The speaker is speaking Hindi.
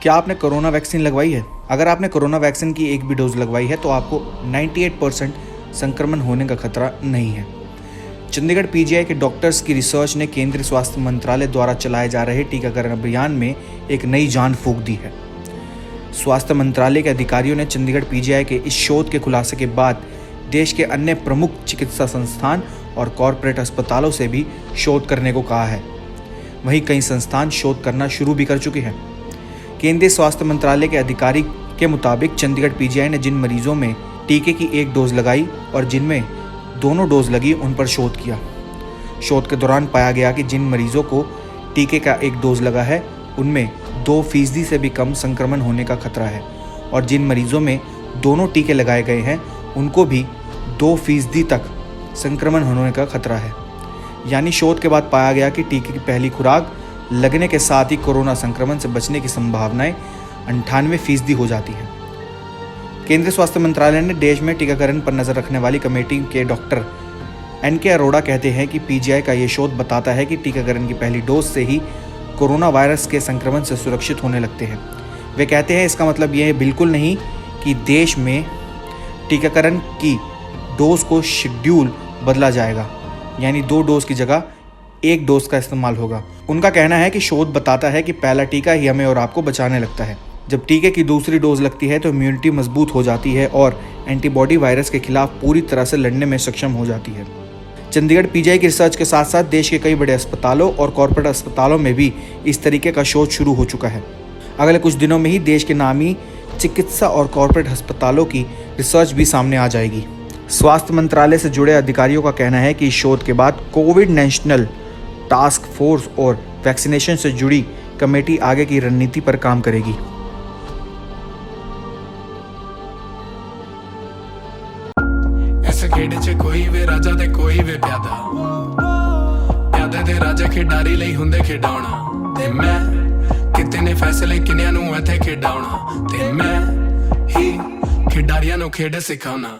क्या आपने कोरोना वैक्सीन लगवाई है? अगर आपने कोरोना वैक्सीन की एक भी डोज लगवाई है तो आपको 98% संक्रमण होने का खतरा नहीं है। चंडीगढ़ पीजीआई के डॉक्टर्स की रिसर्च ने केंद्रीय स्वास्थ्य मंत्रालय द्वारा चलाए जा रहे टीकाकरण अभियान में एक नई जान फूंक दी है। स्वास्थ्य मंत्रालय के अधिकारियों ने चंडीगढ़ पीजीआई के इस शोध के खुलासे के बाद देश के अन्य प्रमुख चिकित्सा संस्थान और कॉरपोरेट अस्पतालों से भी शोध करने को कहा है। वहीं कई संस्थान शोध करना शुरू भी कर चुके हैं। केंद्रीय स्वास्थ्य मंत्रालय के अधिकारी के मुताबिक चंडीगढ़ पीजीआई ने जिन मरीजों में टीके की एक डोज लगाई और जिनमें दोनों डोज लगी उन पर शोध किया। शोध के दौरान पाया गया कि जिन मरीजों को टीके का एक डोज लगा है उनमें 2% से भी कम संक्रमण होने का खतरा है और जिन मरीजों में दोनों टीके लगाए गए हैं उनको भी 2% तक संक्रमण होने का खतरा है। यानी शोध के बाद पाया गया कि टीके की पहली खुराक लगने के साथ ही कोरोना संक्रमण से बचने की संभावनाएं 98% हो जाती हैं। केंद्रीय स्वास्थ्य मंत्रालय ने देश में टीकाकरण पर नजर रखने वाली कमेटी के डॉक्टर NK अरोड़ा कहते हैं कि पीजीआई का ये शोध बताता है कि टीकाकरण की पहली डोज से ही कोरोना वायरस के संक्रमण से सुरक्षित होने लगते हैं। वे कहते हैं इसका मतलब ये बिल्कुल नहीं कि देश में टीकाकरण की डोज को शेड्यूल बदला जाएगा, यानी 2 डोज की जगह 1 डोज का इस्तेमाल होगा। उनका कहना है कि शोध बताता है कि पहला टीका ही हमें और आपको बचाने लगता है। जब टीके की दूसरी डोज लगती है तो इम्यूनिटी मजबूत हो जाती है और एंटीबॉडी वायरस के खिलाफ पूरी तरह से लड़ने में सक्षम हो जाती है। चंडीगढ़ पीजीआई की रिसर्च के साथ साथ देश के कई बड़े अस्पतालों और कॉरपोरेट अस्पतालों में भी इस तरीके का शोध शुरू हो चुका है। अगले कुछ दिनों में ही देश के नामी चिकित्सा और कॉरपोरेट अस्पतालों की रिसर्च भी सामने आ जाएगी। स्वास्थ्य मंत्रालय से जुड़े अधिकारियों का कहना है कि इस शोध के बाद कोविड नेशनल टास्क फोर्स और वैक्सीनेशन से जुड़ी कमेटी आगे की रणनीति पर काम करेगी। ऐसे खेड़े च कोई वे राजा ते कोई वे प्यादा, प्यादे ते राजा खिडारी लई हुंदे खिडाउणा ते मैं किते ने फैसले किन्यां नूं इत्थे खिडाउणा ते मैं ही खिडारियां नूं खेड सिखाउणा।